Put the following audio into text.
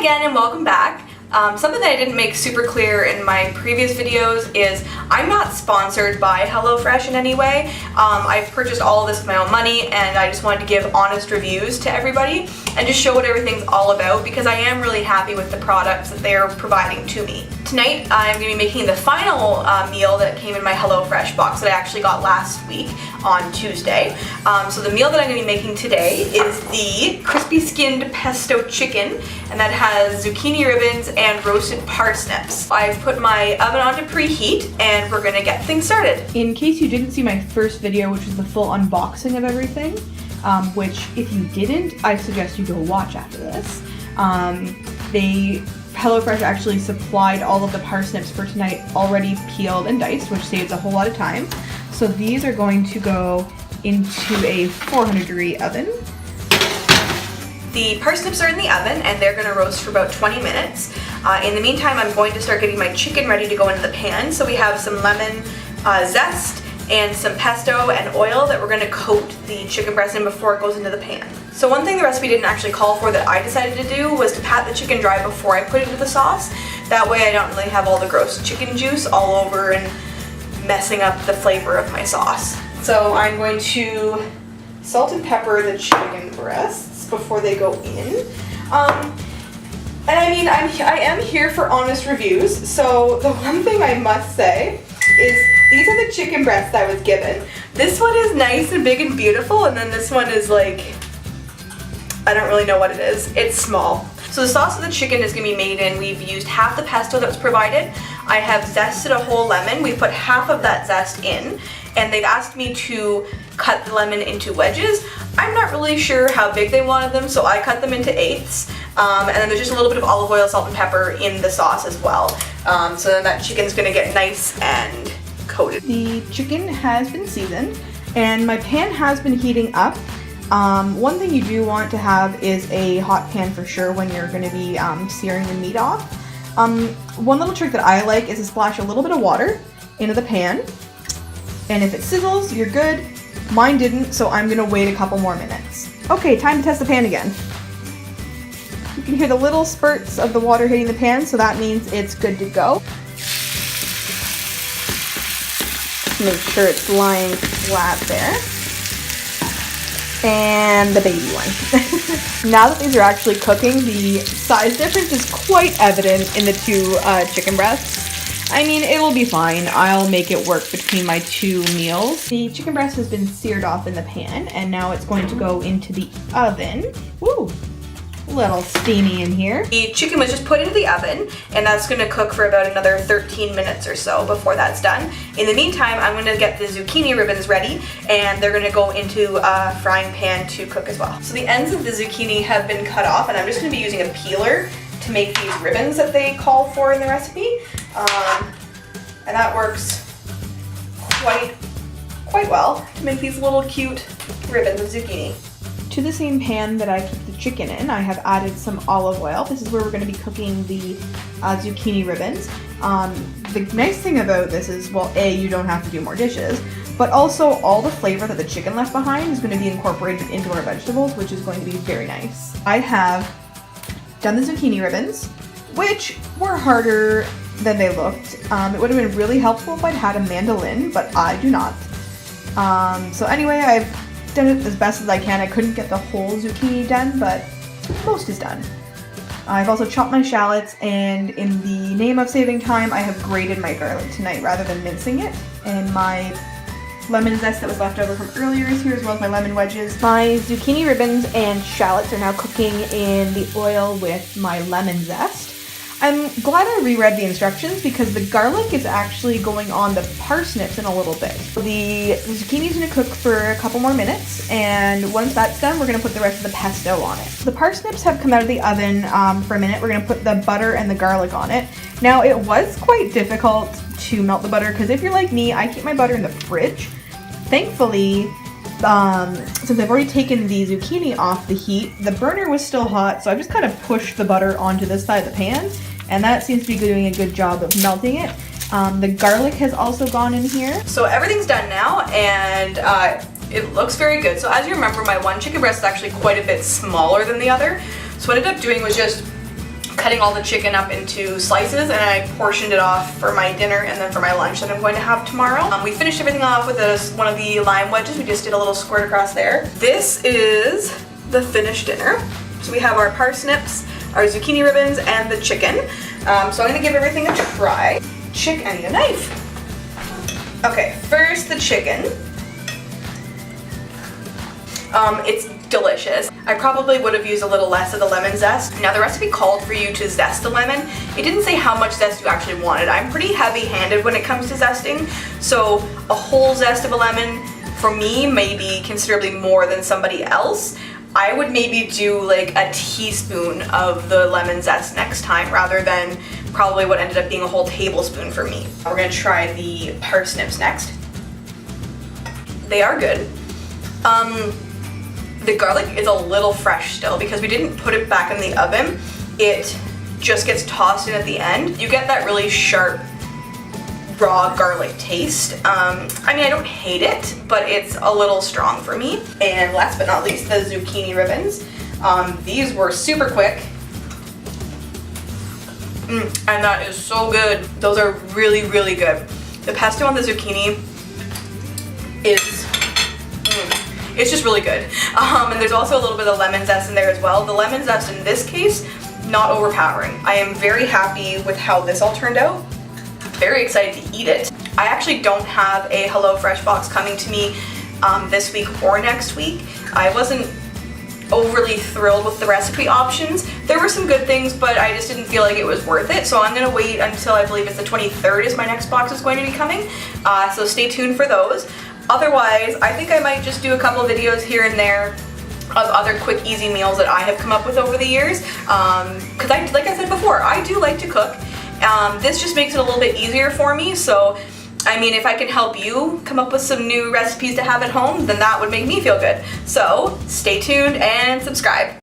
again and welcome back. Something that I didn't make super clear in my previous videos is I'm not sponsored by HelloFresh in any way. I've purchased all of this with my own money and I just wanted to give honest reviews to everybody and just show what everything's all about because I am really happy with the products that they're providing to me. Tonight I'm going to be making the final meal that came in my HelloFresh box that I actually got last week on Tuesday. So the meal that I'm going to be making today is the crispy skinned pesto chicken, and that has zucchini ribbons and roasted parsnips. I've put my oven on to preheat and we're going to get things started. In case you didn't see my first video, which was the full unboxing of everything, which if you didn't, I suggest you go watch after this. HelloFresh actually supplied all of the parsnips for tonight already peeled and diced, which saves a whole lot of time. So these are going to go into a 400-degree oven. The parsnips are in the oven and they're going to roast for about 20 minutes. In the meantime, I'm going to start getting my chicken ready to go into the pan. So we have some lemon zest and some pesto and oil that we're going to coat the chicken breast in before it goes into the pan. So one thing the recipe didn't actually call for that I decided to do was to pat the chicken dry before I put it into the sauce. That way I don't really have all the gross chicken juice all over and messing up the flavor of my sauce. So I'm going to salt and pepper the chicken breasts before they go in. And I mean, I am here for honest reviews, so the one thing I must say is these are the chicken breasts I was given. This one is nice and big and beautiful, and then this one is like, I don't really know what it is. It's small. So the sauce of the chicken is going to be made in, we've used half the pesto that was provided. I have zested a whole lemon. We put half of that zest in, and they've asked me to cut the lemon into wedges. I'm not really sure how big they wanted them, so I cut them into eighths. And then there's just a little bit of olive oil, salt, and pepper in the sauce as well. So then that chicken's gonna get nice and coated. The chicken has been seasoned, and my pan has been heating up. One thing you do want to have is a hot pan for sure when you're gonna be searing the meat off. One little trick that I like is to splash a little bit of water into the pan, and if it sizzles, you're good. Mine didn't, so I'm gonna wait a couple more minutes. Okay, time to test the pan again. You can hear the little spurts of the water hitting the pan, so that means it's good to go. Make sure it's lying flat there. And the baby one. Now that these are actually cooking, the size difference is quite evident in the two chicken breasts. I mean, it'll be fine. I'll make it work between my two meals. The chicken breast has been seared off in the pan, and now it's going to go into the oven. Woo! A little steamy in here. The chicken was just put into the oven, and that's going to cook for about another 13 minutes or so before that's done. In the meantime, I'm going to get the zucchini ribbons ready, and they're going to go into a frying pan to cook as well. So the ends of the zucchini have been cut off, and I'm just going to be using a peeler to make these ribbons that they call for in the recipe. And that works quite well to make these little cute ribbons of zucchini. To the same pan that I cooked the chicken in, I have added some olive oil. This is where we're going to be cooking the zucchini ribbons. The nice thing about this is, well, A, you don't have to do more dishes, but also all the flavor that the chicken left behind is going to be incorporated into our vegetables, which is going to be very nice. I have done the zucchini ribbons, which were harder than they looked. It would have been really helpful if I'd had a mandolin, but I do not. So anyway, I've done it as best as I can. I couldn't get the whole zucchini done, but most is done. I've also chopped my shallots, and in the name of saving time, I have grated my garlic tonight rather than mincing it. And my lemon zest that was left over from earlier is here, as well as my lemon wedges. My zucchini ribbons and shallots are now cooking in the oil with my lemon zest. I'm glad I reread the instructions because the garlic is actually going on the parsnips in a little bit. The zucchini is going to cook for a couple more minutes, and once that's done, we're going to put the rest of the pesto on it. The parsnips have come out of the oven for a minute. We're going to put the butter and the garlic on it. Now, it was quite difficult to melt the butter because if you're like me, I keep my butter in the fridge. Thankfully, since I've already taken the zucchini off the heat, the burner was still hot, so I've just kind of pushed the butter onto this side of the pan, and that seems to be doing a good job of melting it. The garlic has also gone in here. So everything's done now, and it looks very good. So as you remember, my one chicken breast is actually quite a bit smaller than the other. So what I ended up doing was just cutting all the chicken up into slices, and I portioned it off for my dinner and then for my lunch that I'm going to have tomorrow. We finished everything off with one of the lime wedges. We just did a little squirt across there. This is the finished dinner. So we have our parsnips, our zucchini ribbons, and the chicken. So I'm gonna give everything a try. I need a knife. Okay, first the chicken. It's delicious. I probably would have used a little less of the lemon zest. Now the recipe called for you to zest the lemon. It didn't say how much zest you actually wanted. I'm pretty heavy-handed when it comes to zesting, so a whole zest of a lemon for me may be considerably more than somebody else. I would maybe do like a teaspoon of the lemon zest next time rather than probably what ended up being a whole tablespoon for me. We're gonna try the parsnips next. They are good. The garlic is a little fresh still because we didn't put it back in the oven. It just gets tossed in at the end. You get that really sharp, raw garlic taste. I mean, I don't hate it, but it's a little strong for me. And last but not least, the zucchini ribbons. These were super quick. And that is so good. Those are really, really good. The pesto on the zucchini is it's just really good. And there's also a little bit of lemon zest in there as well. The lemon zest in this case, not overpowering. I am very happy with how this all turned out. Very excited to eat it. I actually don't have a HelloFresh box coming to me this week or next week. I wasn't overly thrilled with the recipe options. There were some good things, but I just didn't feel like it was worth it. So I'm gonna wait until I believe it's the 23rd is my next box is going to be coming. So stay tuned for those. Otherwise, I think I might just do a couple videos here and there of other quick, easy meals that I have come up with over the years. Because like I said before, I do like to cook. This just makes it a little bit easier for me. So, I mean, if I can help you come up with some new recipes to have at home, then that would make me feel good. So, stay tuned and subscribe.